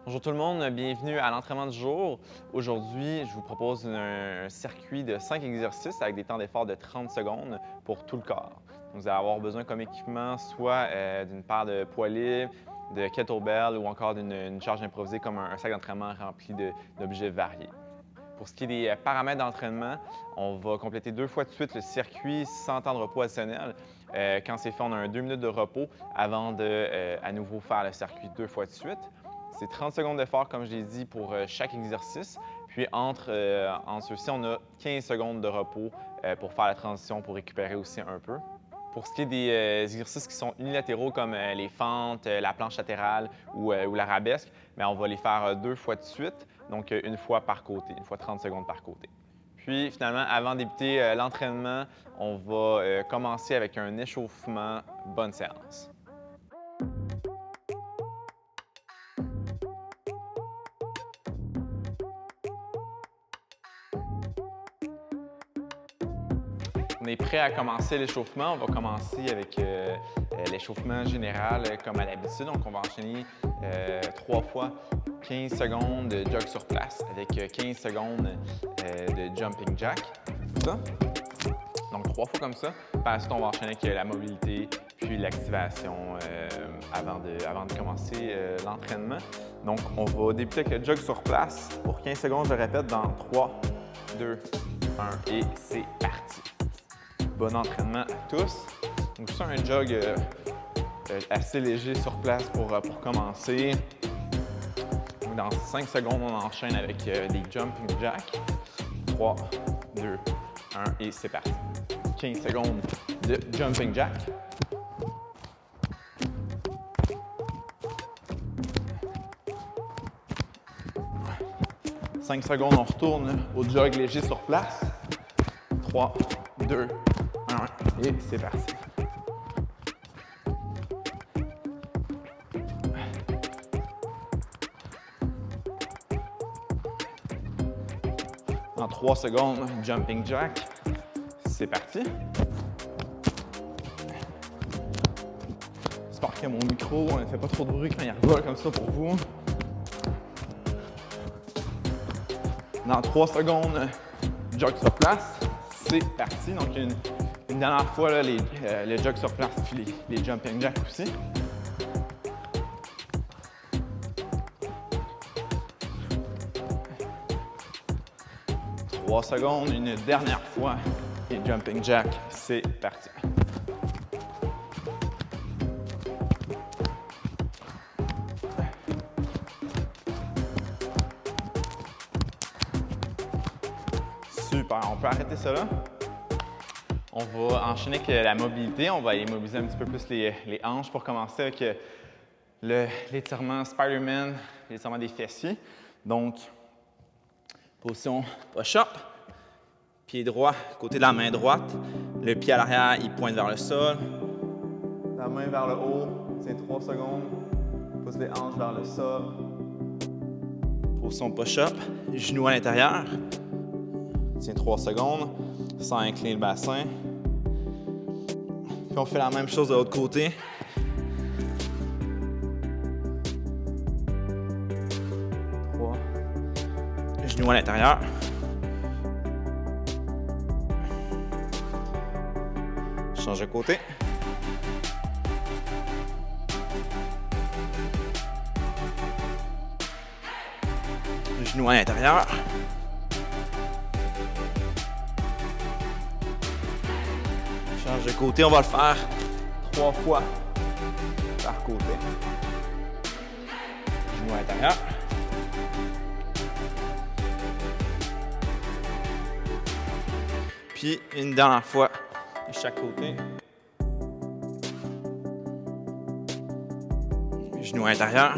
Bonjour tout le monde, bienvenue à l'entraînement du jour. Aujourd'hui, je vous propose un circuit de 5 exercices avec des temps d'effort de 30 secondes pour tout le corps. Vous allez avoir besoin comme équipement soit d'une paire de poids libres, de kettlebell ou encore d'une charge improvisée comme un sac d'entraînement rempli d'objets variés. Pour ce qui est des paramètres d'entraînement, on va compléter 2 fois de suite le circuit sans temps de repos additionnel. Quand c'est fait, on a un 2 minutes de repos avant de à nouveau faire le circuit 2 fois de suite. C'est 30 secondes d'effort, comme je l'ai dit, pour chaque exercice. Puis entre ceux-ci, on a 15 secondes de repos pour faire la transition, pour récupérer aussi un peu. Pour ce qui est des exercices qui sont unilatéraux, comme les fentes, la planche latérale ou l'arabesque, on va les faire 2 fois de suite, donc une fois par côté, une fois 30 secondes par côté. Puis finalement, avant de débuter l'entraînement, on va commencer avec un échauffement. Bonne séance. On est prêt à commencer l'échauffement. On va commencer avec l'échauffement général comme à l'habitude. Donc, on va enchaîner 3 fois 15 secondes de jog sur place avec 15 secondes de jumping jack. Ça. Donc, 3 fois comme ça. Par la suite, on va enchaîner avec la mobilité puis l'activation avant de commencer l'entraînement. Donc, on va débuter avec le jog sur place pour 15 secondes. Je répète dans 3, 2, 1 et c'est parti. Bon entraînement à tous. Donc, c'est un jog assez léger sur place pour commencer. Donc, dans 5 secondes, on enchaîne avec des jumping jacks. 3, 2, 1 et c'est parti. 15 secondes de jumping jack. « 5 secondes, on retourne au jog léger sur place. 3, 2, 1 et c'est parti. En 3 secondes, jumping jack. C'est parti. J'espère que mon micro ne fait pas trop de bruit quand il revole comme ça pour vous. Dans 3 secondes, jog sur place. C'est parti. Donc, une dernière fois, là, le jog sur place puis les jumping jacks aussi. « 3 secondes, une dernière fois et jumping jack, c'est parti. Super, on peut arrêter ça là. On va enchaîner avec la mobilité. On va aller mobiliser un petit peu plus les hanches pour commencer avec l'étirement Spider-Man, l'étirement des fessiers. Donc, position push-up, pied droit, côté de la main droite. Le pied à l'arrière, il pointe vers le sol. La main vers le haut, tiens 3 secondes. Pousse les hanches vers le sol. Position push-up, genoux à l'intérieur. Tiens 3 secondes, sans incliner le bassin. Puis on fait la même chose de l'autre côté. Genoux à l'intérieur. Change de côté. Genoux à l'intérieur. Change de côté, on va le faire 3 fois par côté. Genoux à l'intérieur. Puis une dernière fois de chaque côté. Genoux à l'intérieur.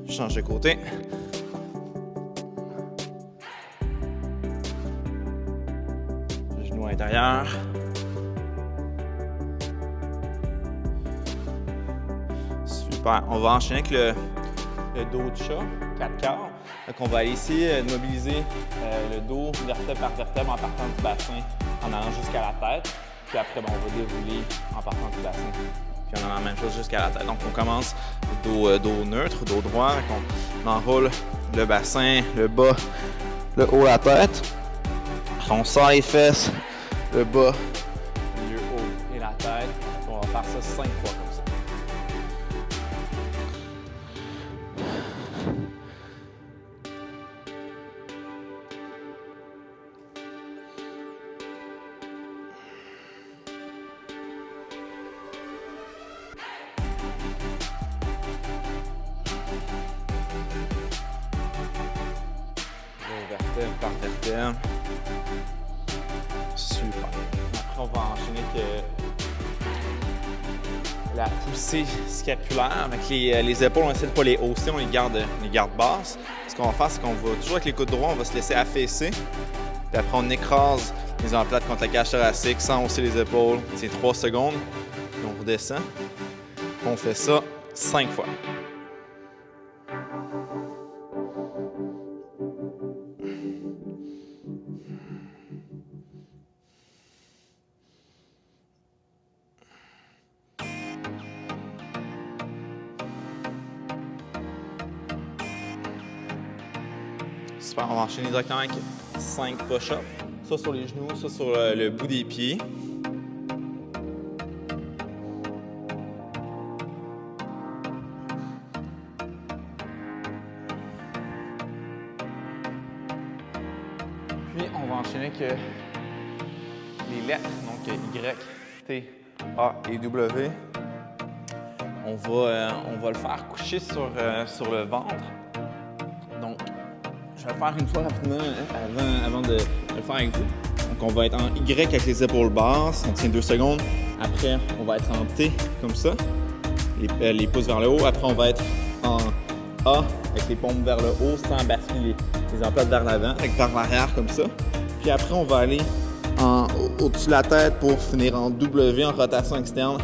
Change de côté. Genoux à l'intérieur. Super. On va enchaîner avec le dos de chat, 4 quarts. Donc, on va aller essayer de mobiliser le dos vertèbre par vertèbre en partant du bassin, en allant jusqu'à la tête. Puis après, on va dérouler en partant du bassin. puis on a la même chose jusqu'à la tête. Donc, on commence dos neutre, dos droit. On enroule le bassin, le bas, le haut, la tête. On serre les fesses, le bas, le milieu, haut et la tête. On va faire ça 5 fois comme ça. Vertèbre par vertèbre. Super. Après, on va enchaîner avec la poussée scapulaire. Avec les épaules, on essaie de ne pas les hausser, on les garde basses. Ce qu'on va faire, c'est qu'on va toujours avec les coudes droits, on va se laisser affaisser. Puis après, on écrase les omoplates contre la cage thoracique sans hausser les épaules. C'est 3 secondes. Puis on redescend. On fait ça 5 fois. Super, on va enchaîner directement avec 5 push-ups. Ça sur les genoux, ça sur le bout des pieds. Puis on va enchaîner avec les lettres, donc Y, T, A et W. On va le faire coucher sur le ventre. Donc, je vais le faire une fois rapidement avant de le faire avec vous. Donc, on va être en Y avec les épaules basses. On tient 2 secondes. Après, on va être en T comme ça. Les pouces vers le haut. Après, on va être en A avec les paumes vers le haut sans basculer les omoplates vers l'avant, avec vers l'arrière comme ça. Puis après, on va aller au-dessus de la tête pour finir en W en rotation externe.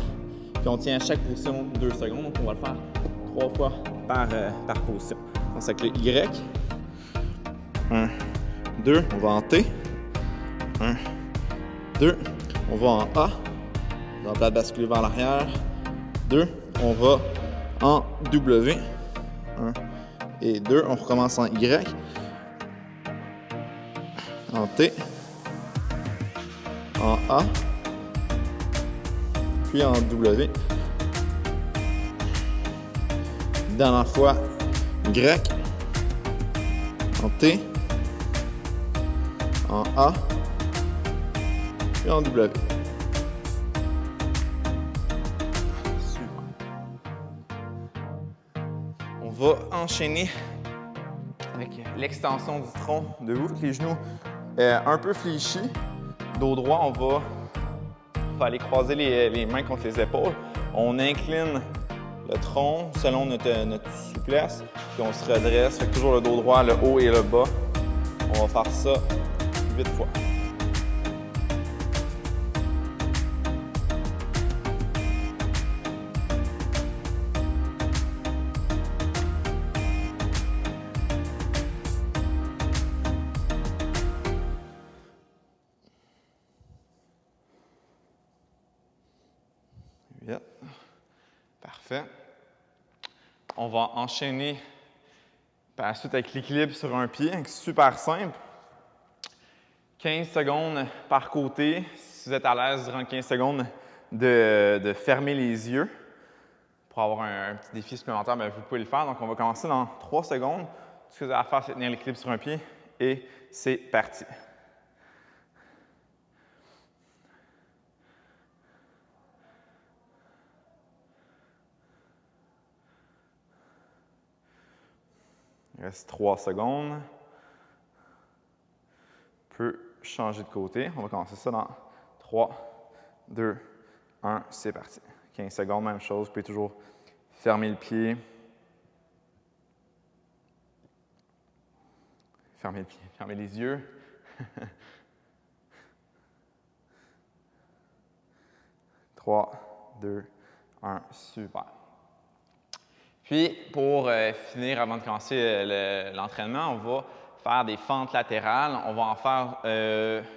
Puis on tient à chaque position 2 secondes. Donc, on va le faire 3 fois par position. Donc, c'est avec le Y. 1, 2, on va en T. 1, 2, on va en A. On va basculer vers l'arrière. 2, on va en W. 1 et 2, on recommence en Y. En T. En A. Puis en W. Dernière fois, Y. En T. En A, puis en W. Super. On va enchaîner avec l'extension du tronc debout, avec les genoux un peu fléchis. Dos droit, on va aller croiser les mains contre les épaules. On incline le tronc selon notre souplesse, puis on se redresse. Fait que toujours le dos droit, le haut et le bas. On va faire ça 8 fois. Parfait. On va enchaîner par la suite avec l'équilibre sur un pied. Super simple. 15 secondes par côté. Si vous êtes à l'aise durant 15 secondes de fermer les yeux pour avoir un petit défi supplémentaire, bien, vous pouvez le faire. Donc, on va commencer dans 3 secondes. Tout ce que vous avez à faire, c'est tenir l'équilibre sur un pied et c'est parti. Il reste 3 secondes. On peut changer de côté. On va commencer ça dans 3, 2, 1, c'est parti. 15 secondes, même chose. Vous pouvez toujours fermer le pied. Fermer le pied, fermer les yeux. Trois, 2, 1, super. Puis, pour finir, avant de commencer l'entraînement, on va faire des fentes latérales. On va en faire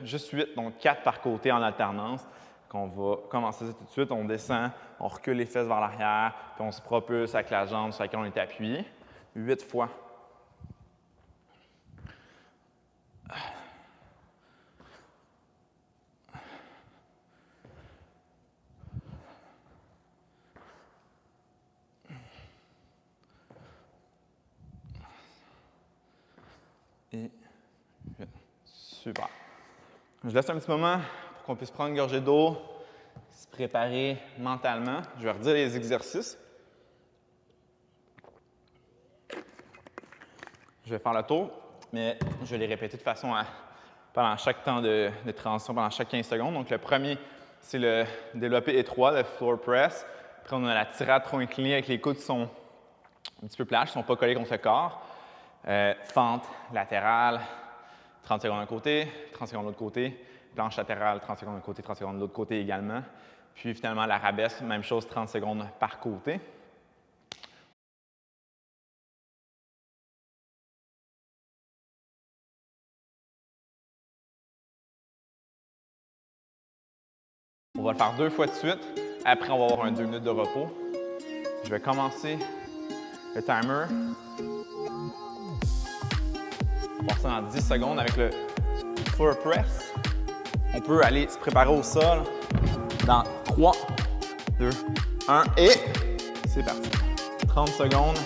juste 8, donc 4 par côté en alternance. On va commencer ça tout de suite. On descend, on recule les fesses vers l'arrière, puis on se propulse avec la jambe sur laquelle on est appuyé. 8 fois. Et 8. Super. Je laisse un petit moment pour qu'on puisse prendre une gorgée d'eau, se préparer mentalement. Je vais redire les exercices. Je vais faire le tour, mais je vais les répéter de façon à, pendant chaque temps de transition, pendant chaque 15 secondes. Donc, le premier, c'est le développé étroit, le floor press. Après, on a la tirade trop inclinée avec les coudes qui sont un petit peu plates, qui ne sont pas collés contre le corps. Fente latérale, 30 secondes d'un côté, 30 secondes de l'autre côté. Planche latérale, 30 secondes d'un côté, 30 secondes de l'autre côté également. Puis finalement, l'arabesque, même chose, 30 secondes par côté. On va le faire 2 fois de suite. Après, on va avoir un 2 minutes de repos. Je vais commencer le timer. On va passer dans 10 secondes avec le floor press. On peut aller se préparer au sol dans 3, 2, 1 et c'est parti. 30 secondes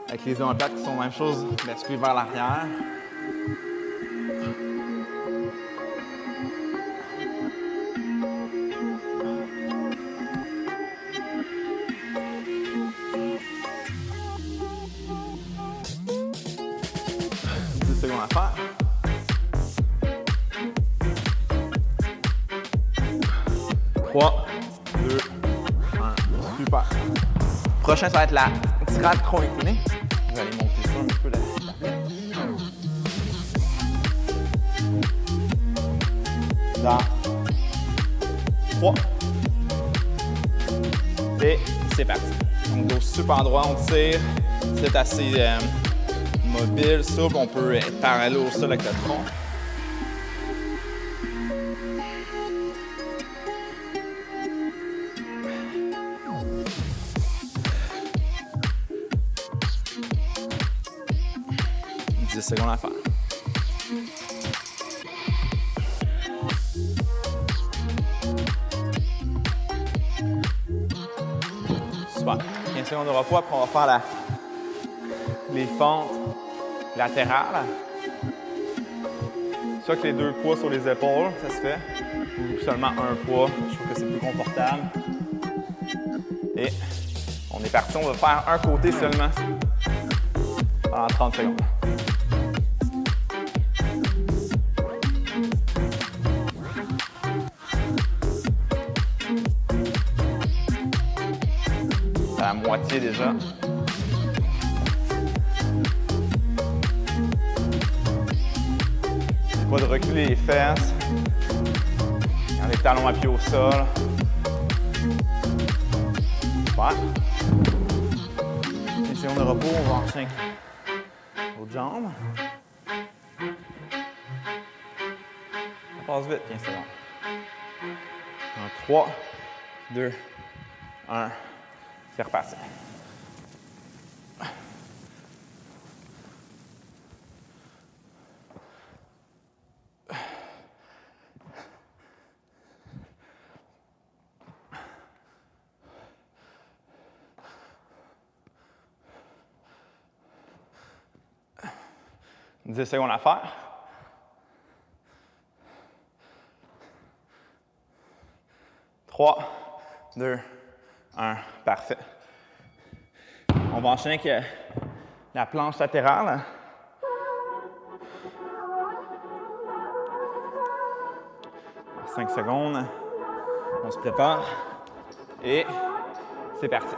avec les omoplates qui sont la même chose, basculer vers l'arrière. À faire. 3, 2, 1. Super. Prochain, ça va être la tirade trop inclinée. Je vais aller monter ça un petit peu là. Dans 3. Et c'est parti. Donc, dos super droit, on tire. C'est assez mobile, souple, on peut être parallèle au sol avec le tronc. « 10 secondes à faire. Super. 15 secondes de repos, après on va faire les fentes latérales. Soit que les 2 poids sur les épaules, ça se fait, ou seulement un poids, je trouve que c'est plus confortable. Et on est parti, on va faire un côté seulement pendant 30 secondes. C'est à la moitié déjà. Pas de reculer les fesses. Quand les talons appuyés au sol. Super. 10 secondes de repos, on va enchaîner l'autre jambe. Ça passe vite, 15 secondes. En 3, 2, 1, c'est reparti. « 10 secondes à faire. » « 3, 2, 1. Parfait. On va enchaîner avec la planche latérale. « 5 secondes. On se prépare. Et c'est parti.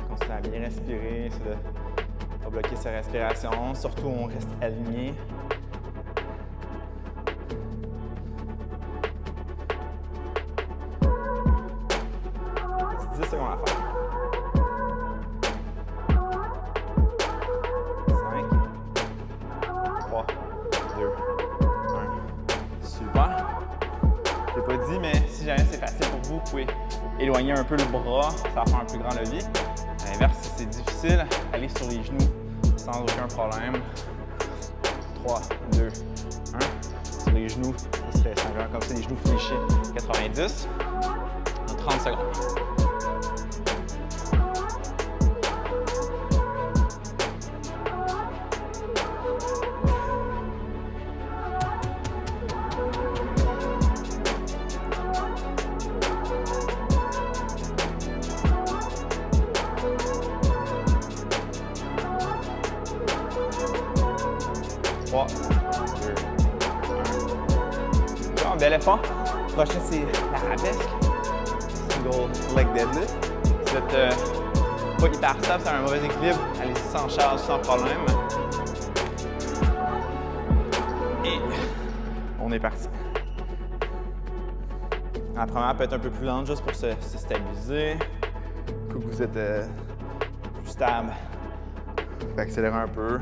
Continuez à bien respirer, essayer de ne pas bloquer sa respiration. Surtout, on reste aligné. C'est 10 secondes à faire. 5, 4, 3, 2, 1. 3, 2, 1. Super. Je l'ai pas dit, mais si jamais c'est facile pour vous, vous pouvez éloigner un peu le bras, ça va faire un plus grand levier. À l'inverse, si c'est difficile, allez sur les genoux sans aucun problème. 3, 2, 1. Sur les genoux, ça serait simplement comme ça, les genoux fléchis, 90. Dans 30 secondes. 3, 2, 1. Genre d'éléphant. Prochain, c'est l'arabesque. Single leg deadlift. Si vous êtes pas hyper stable, c'est un mauvais équilibre, allez-y sans charge, sans problème. Et on est parti. La première peut être un peu plus lente juste pour se stabiliser. Du coup, vous êtes plus stable. Vous pouvez accélérer un peu.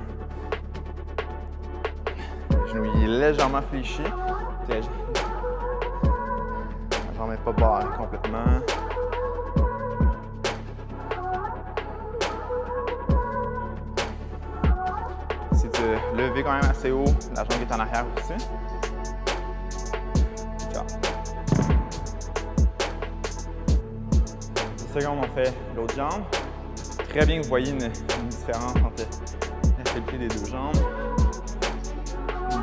Le genou il est légèrement fléchi. La jambe n'est pas barrée complètement. C'est de lever quand même assez haut. La jambe est en arrière aussi. Ciao. 10 secondes, on fait l'autre jambe. Très bien que vous voyez une différence entre la fléchie des deux jambes.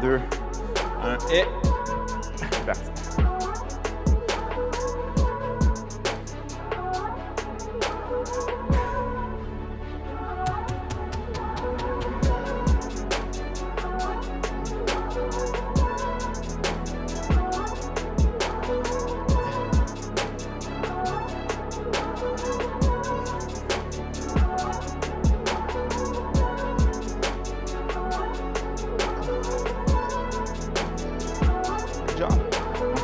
2, 1 et c'est parti.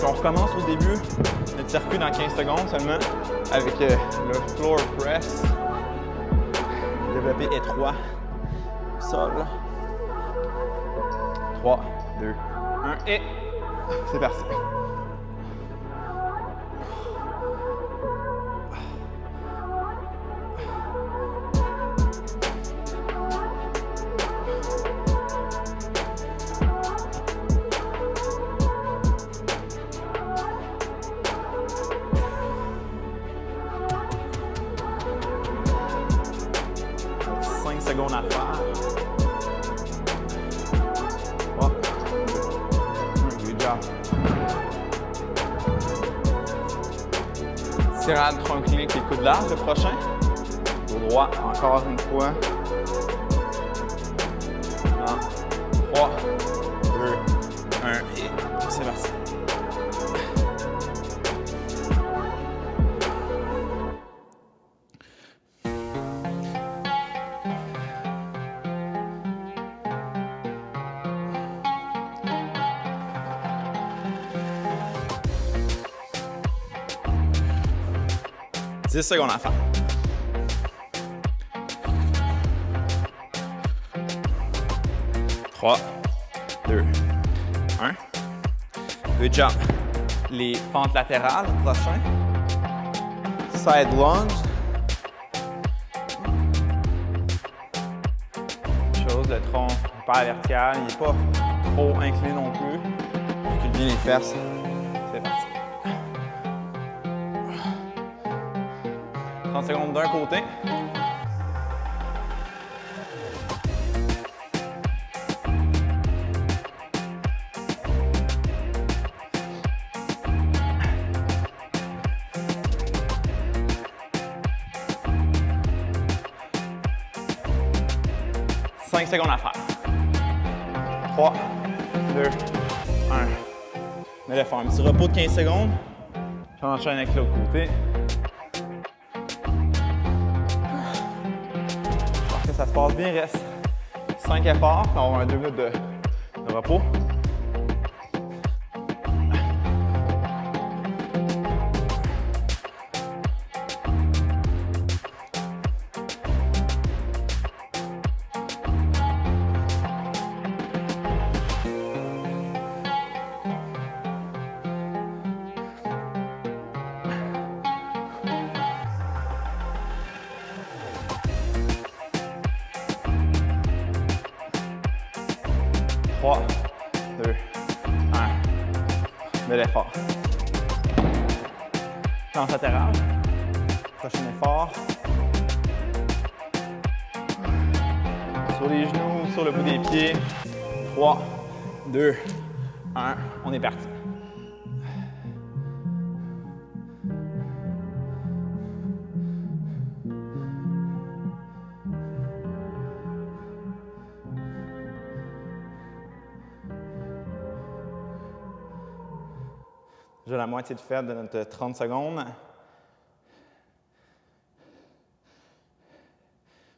Donc on recommence au début notre circuit dans 15 secondes seulement avec le floor press. Développé étroit au sol. 3, 2, 1 et c'est parti. Secondes à faire. 3, 2, 1, good job. Tirade trunk link et coude large le prochain. Au droit, encore une fois. 3, 2, 1 et c'est parti. « 10 secondes à faire. 3, 2, 1. Good job. Les fentes latérales, prochain. Side lunge. Chose, le tronc hyper vertical, il n'est pas trop incliné non plus. Recule bien les fesses. C'est parti. 30 secondes d'un côté. « 5 secondes à faire. 3, 2, 1. On va faire un petit repos de 15 secondes. Puis on enchaîne avec l'autre côté. Ça se passe bien, il reste 5 efforts, puis on va avoir 2 minutes de repos. 3, 2, 1. Bel effort. Planche latérale. Prochain effort. Sur les genoux, sur le bout des pieds. 3, 2, 1. On est parti. J'ai la moitié de fait de notre 30 secondes.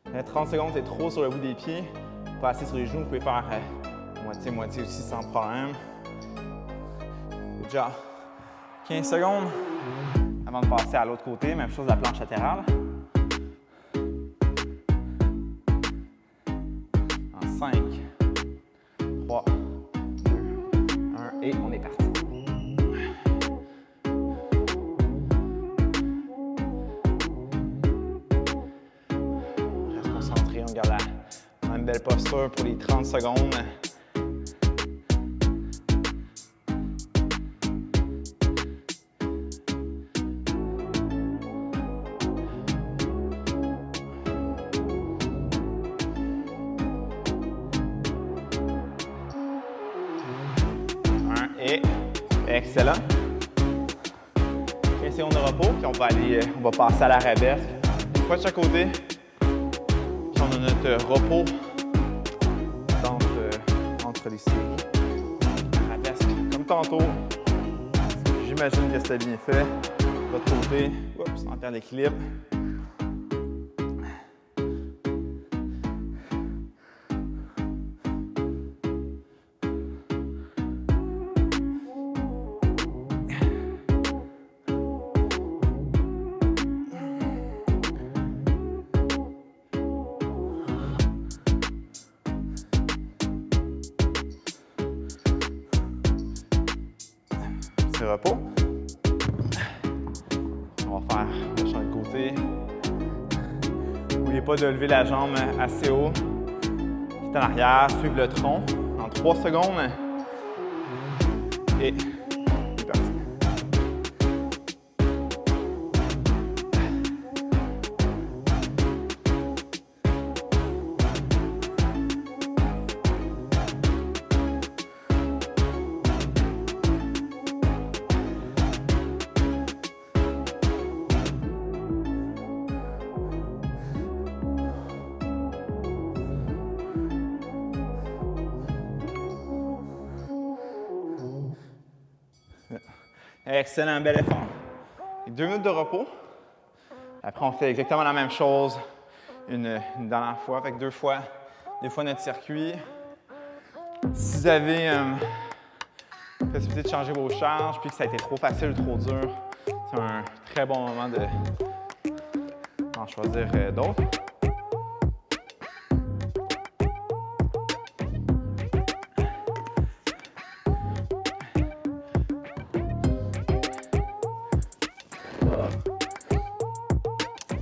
30 secondes, c'est trop sur le bout des pieds. Pas assez sur les genoux, vous pouvez faire moitié-moitié aussi sans problème. Good job. 15 secondes avant de passer à l'autre côté. Même chose de la planche latérale. En 5, 3, 2, 1 et on est parti. On garde la même belle posture pour les 30 secondes. Et excellent. 15 secondes de repos, puis on va passer à l'arabesque. Une fois de chaque côté. On a notre repos entre les séries. Arabesque comme tantôt. J'imagine que c'était bien fait. De l'autre côté, oups, en termes d'équilibre. Repos. On va changer de côté. N'oubliez pas de lever la jambe assez haut. Quitte en arrière, suivre le tronc en 3 secondes. Et c'est parti. Excellent, bel effort. 2 minutes de repos. Après, on fait exactement la même chose une dernière fois. Fait que deux fois notre circuit. Si vous avez possibilité de changer vos charges puis que ça a été trop facile ou trop dur, c'est un très bon moment d'en choisir d'autres.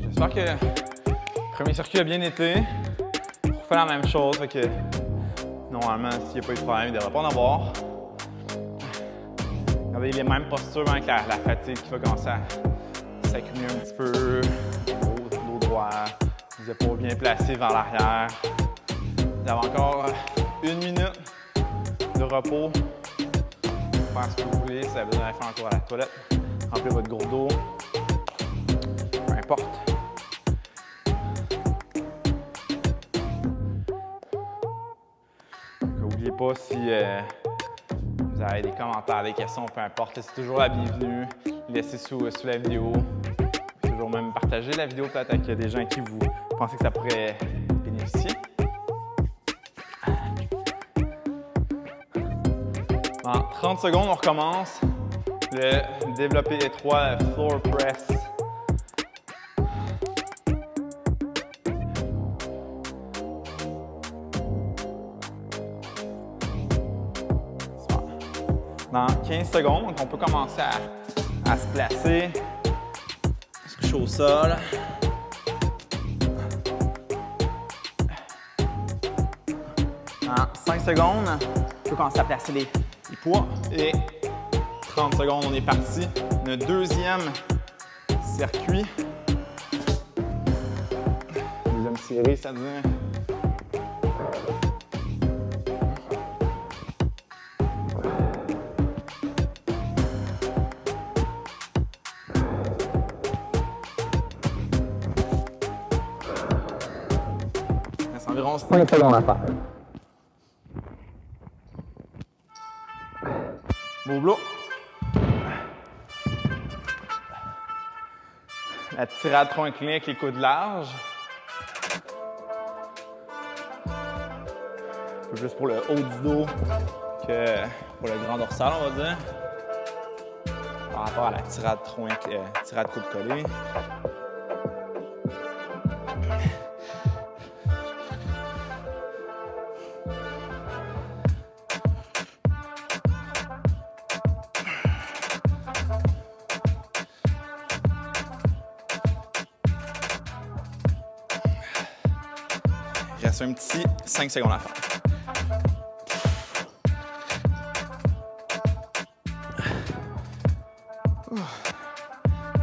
J'espère que le premier circuit a bien été. On refait la même chose, fait que normalement, s'il n'y a pas eu de problème, il ne devrait pas en avoir. Regardez les mêmes postures avec la fatigue qui va commencer à s'accumuler un petit peu. Dos droit, les épaules bien placées vers l'arrière. Vous avez encore 1 minute de repos. Faire ce que vous voulez, si vous avez besoin d'aller faire un tour à la toilette, remplir votre gourde d'eau, peu importe. N'oubliez pas si vous avez des commentaires, des questions, peu importe, c'est toujours la bienvenue. Laissez sous la vidéo. Toujours même partager la vidéo peut-être avec des gens à qui vous pensez que ça pourrait bénéficier. En 30 secondes, on recommence le développé étroit, le floor press. Dans 15 secondes, donc on peut commencer à se placer, se coucher au sol. Dans 5 secondes, peux commencer à placer les poids. Et 30 secondes, on est parti. Notre deuxième circuit. Deuxième série, c'est-à-dire. Environ 5 secondes à faire. Beau. La tirade tronc incliné avec les coudes larges. Un peu plus pour le haut du dos que pour le grand dorsal, on va dire. Par rapport à la tirade coude collé. Il reste un petit 5 secondes à faire.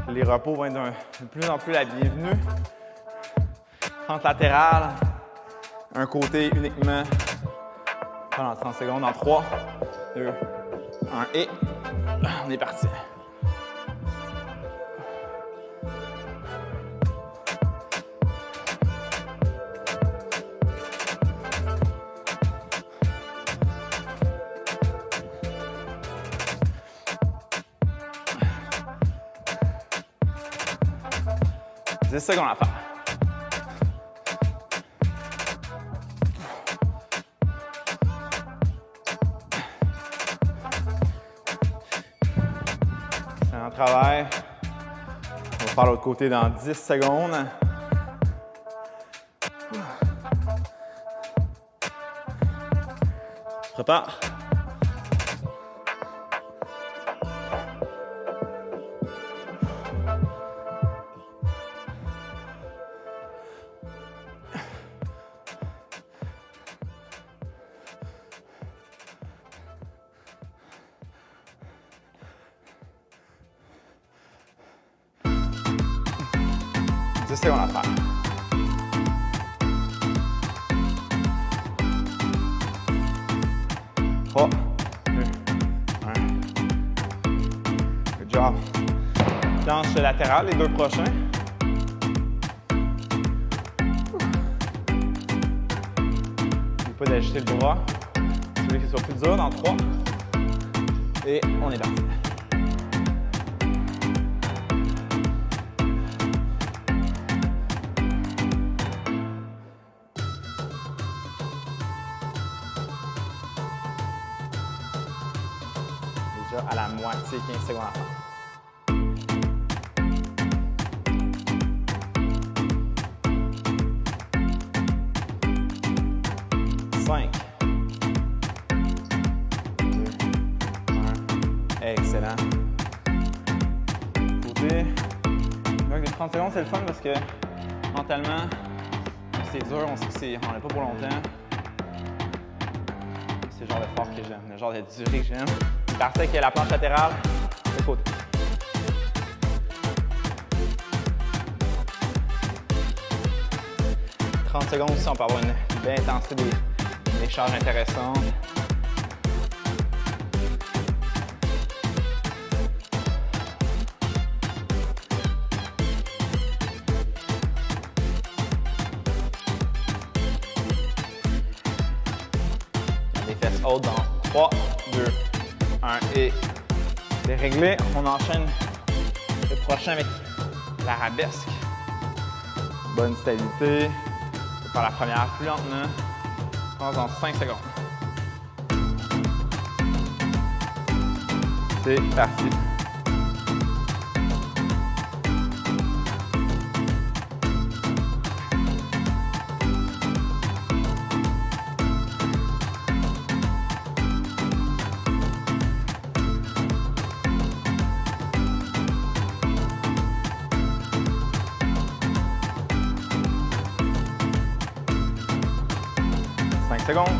Les repos vont être de plus en plus la bienvenue. Fente latérale, un côté uniquement pendant 30 secondes en 3, 2, 1 et on est parti. C'est 10 secondes à faire. C'est un travail. On va faire l'autre côté dans 10 secondes. Prépare. C'est on va faire. Trois, 2, 1. Good job. Planche latérale, les deux prochains. N'oubliez pas d'ajuster le bras. Si vous voulez qu'il soit plus dur, dans 3. Et on est parti. À la moitié, 15 secondes à faire. 5, 2, 1. Excellent. Côté. Donc les 30 secondes, c'est le fun parce que mentalement, c'est dur, on sait que on n'est pas pour longtemps. C'est le genre d'effort que j'aime, le genre de durée que j'aime. Parti avec la planche latérale, de côté. « 30 secondes aussi, on peut avoir une belle intensité, des charges intéressantes. Des fesses hautes dans 3, 2, 1 et c'est réglé. On enchaîne le prochain avec l'arabesque. Bonne stabilité. On peut faire la première plus lentement. On commence dans 5 secondes. C'est parti. Secondes.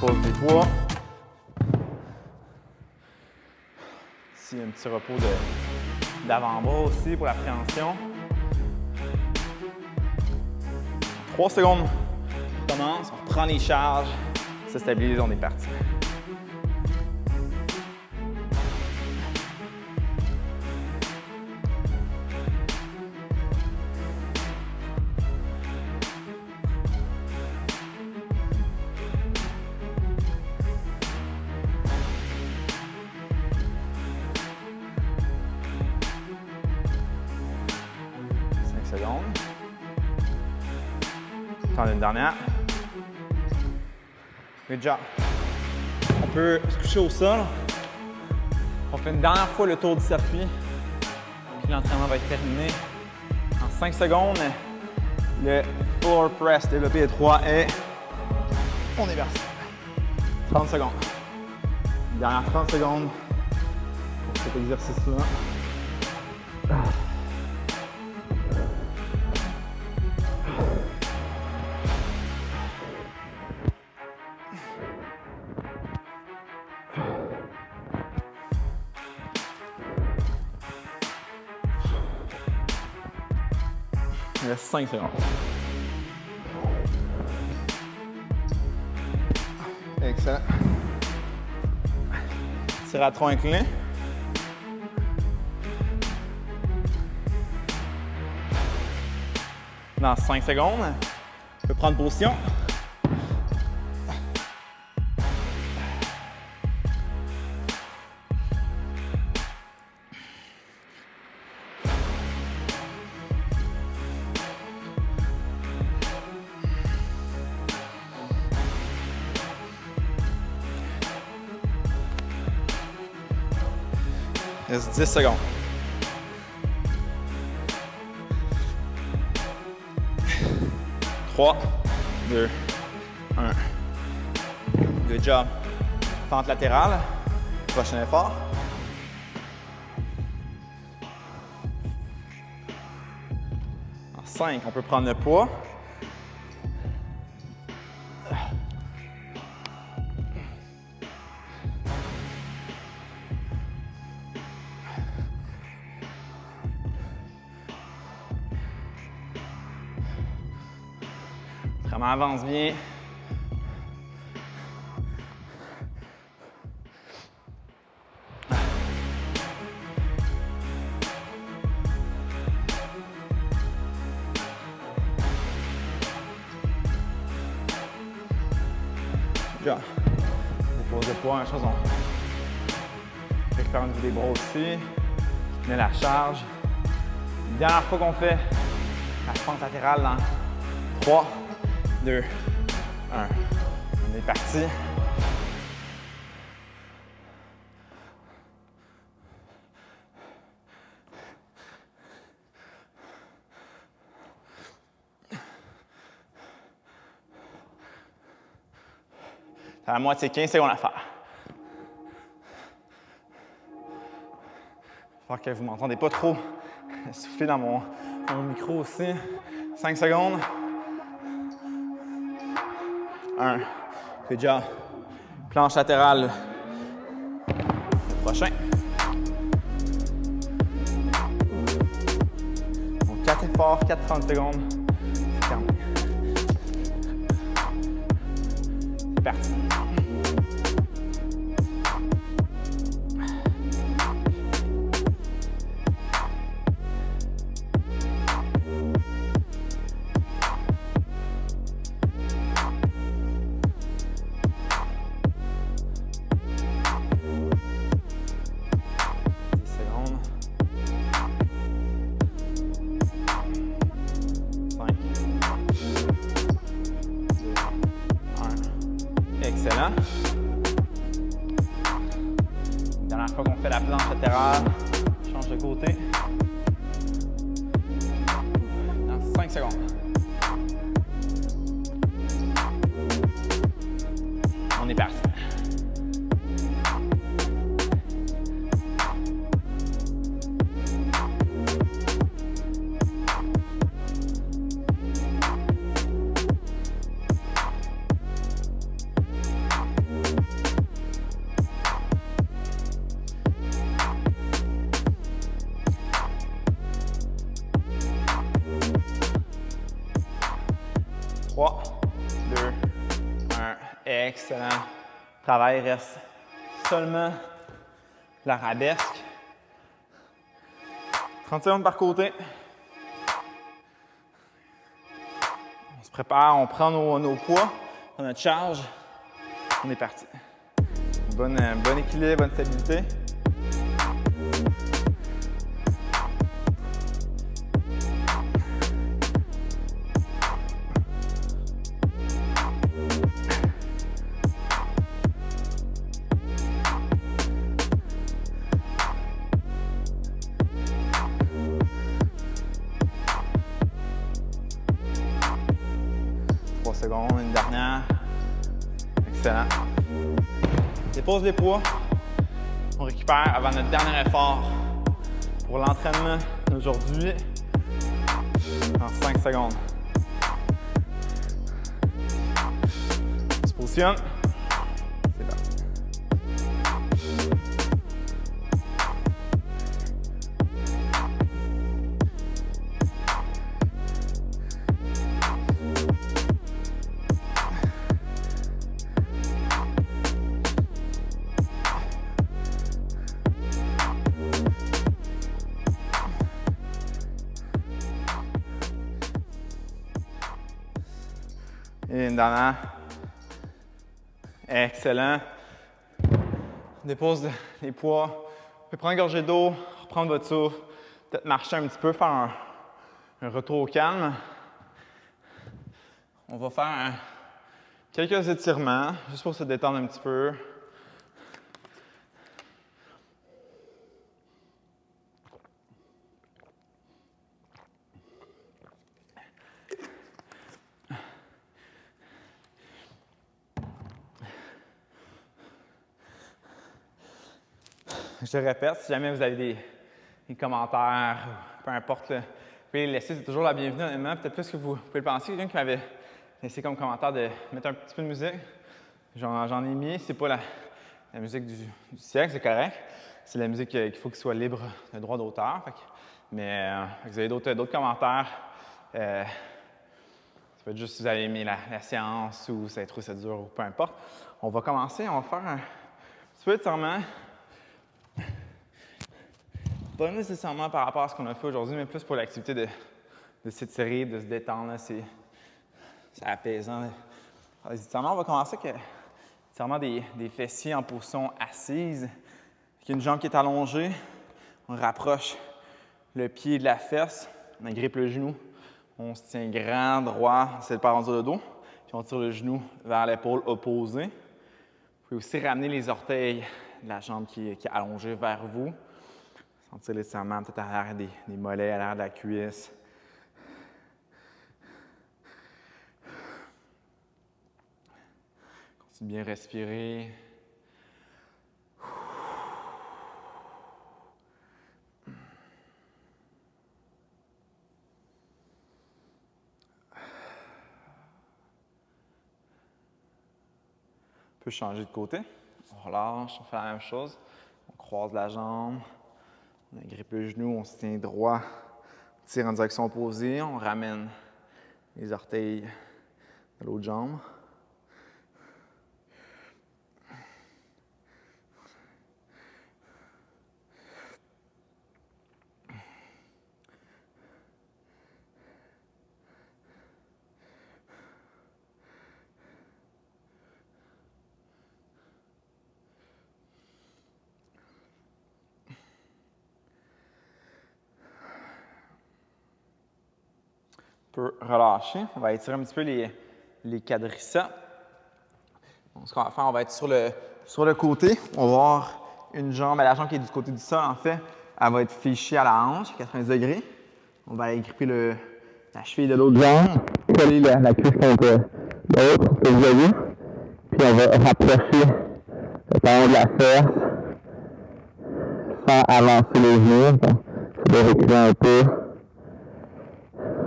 Pose des poids. Ici, un petit repos d'avant-bras aussi pour la préhension. 3 secondes. On commence, on reprend les charges. Ça stabilise, on est parti. Secondes. Attends une dernière. Good job. On peut se coucher au sol. On fait une dernière fois le tour du circuit. Puis l'entraînement va être terminé. En 5 secondes, le floor press développé de 3 et on est versé. 30 secondes. Une dernière 30 secondes pour cet exercice-là. Il reste 5 secondes. Excellent. Tire à tronc incliné. Dans 5 secondes, on peut prendre position. Il reste 10 secondes. 3, 2, 1. Good job. Fente latérale. Prochain effort. En 5, on peut prendre le poids. Vraiment avance bien. Bien. On pose le poids, une chose, on récupère au niveau des bras aussi. Je mets la charge. Dernière fois qu'on fait la fente latérale dans 3, 2, 1. On est parti. C'est à la moitié, 15 secondes à faire. J'espère que vous ne m'entendez pas trop souffler dans mon micro aussi. 5 secondes. 1. Good job. Planche latérale. Le prochain. Donc 4 efforts, 4-30 secondes. C'est terminé. C'est parti. Excellent. Dernière fois qu'on fait la planche latérale, change de côté. Dans 5 secondes. On est parti. 2, 1. Excellent. Le travail reste seulement l'arabesque. 30 secondes par côté. On se prépare, on prend nos poids, on a notre charge. On est parti. Bon équilibre, bonne stabilité. Secondes, une dernière. Excellent. Dépose les poids. On récupère avant notre dernier effort pour l'entraînement d'aujourd'hui en 5 secondes. On se positionne. C'est parti. Et une dernière. Excellent. On dépose les poids. Vous pouvez prendre une gorgée d'eau, reprendre votre souffle, peut-être marcher un petit peu, faire un retour au calme. On va faire quelques étirements, juste pour se détendre un petit peu. Je le répète, si jamais vous avez des commentaires, peu importe, là, vous pouvez les laisser, c'est toujours la bienvenue honnêtement. Peut-être plus que vous pouvez le penser. Quelqu'un qui m'avait laissé comme commentaire de mettre un petit peu de musique. J'en ai mis, c'est pas la musique du siècle, c'est correct. C'est la musique qu'il faut qu'il soit libre de droit d'auteur. Mais vous avez d'autres commentaires. Ça peut être juste si vous avez aimé la séance ou si vous avez trouvé ça dur ou peu importe. On va commencer, on va faire un petit peu d'étirement. Pas nécessairement par rapport à ce qu'on a fait aujourd'hui, mais plus pour l'activité de s'étirer, de se détendre. C'est apaisant. Les étirements, on va commencer avec l'étirement des fessiers en position assise. Avec une jambe qui est allongée, on rapproche le pied de la fesse, on agrippe le genou, on se tient grand, droit, on essaie de ne pas arrondir le dos, puis on tire le genou vers l'épaule opposée. Vous pouvez aussi ramener les orteils de la jambe qui est allongée vers vous. Sentir l'étirement peut-être à l'arrière des mollets, à l'arrière de la cuisse. Continuez de bien respirer. On peut changer de côté. On relâche, on fait la même chose. On croise la jambe. On agrippe le genou, on se tient droit, on tire en direction opposée, on ramène les orteils de l'autre jambe. On peut relâcher. On va étirer un petit peu les quadriceps. Donc, ce qu'on va faire, on va être sur le côté. On va voir une jambe, la jambe qui est du côté du sol, en fait, elle va être fléchie à la hanche, à 90 degrés. On va aller gripper la cheville de l'autre jambe, coller la cuisse contre l'autre, que vous avez. Puis on va rapprocher le talon de la fesse sans avancer les genoux. On va reculer un peu.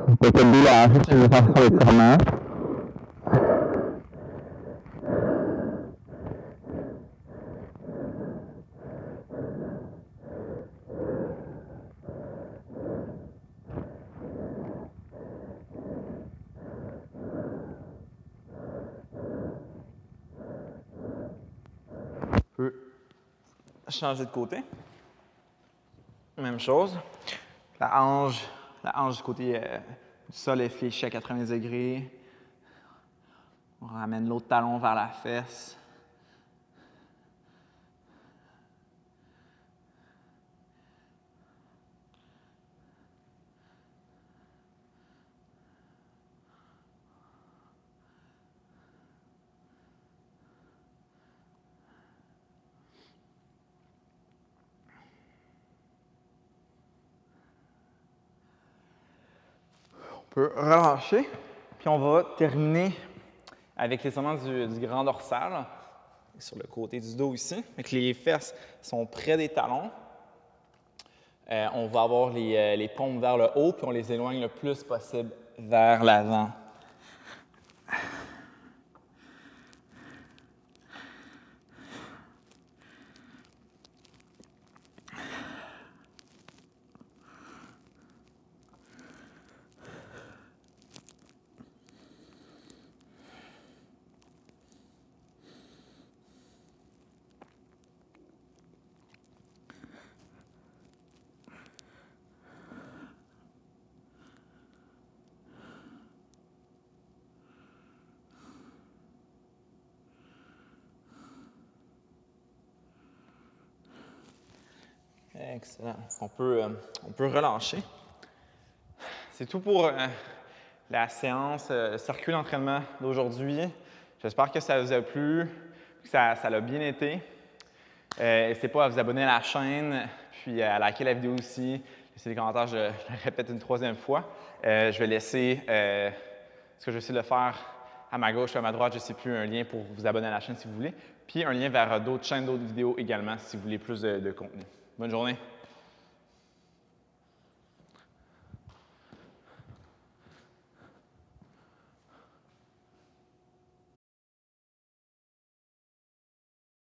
On peut se délager, c'est une façon d'étirement. peut changer de côté. Même chose. La hanche du côté du sol est fléchie à 90 degrés. On ramène l'autre talon vers la fesse. On peut relâcher, puis on va terminer avec l'étirement du grand dorsal sur le côté du dos ici. Donc les fesses sont près des talons. On va avoir les paumes vers le haut, puis on les éloigne le plus possible vers l'avant. Excellent. On peut relâcher. C'est tout pour la séance circuit d'entraînement d'aujourd'hui. J'espère que ça vous a plu, que ça a bien été. N'hésitez pas à vous abonner à la chaîne, puis à liker la vidéo aussi. Laissez des commentaires, je le répète une troisième fois. Je vais laisser ce que je vais essayer de le faire à ma gauche ou à ma droite, je ne sais plus, un lien pour vous abonner à la chaîne si vous voulez, puis un lien vers d'autres chaînes, d'autres vidéos également si vous voulez plus de contenu. Bonne journée!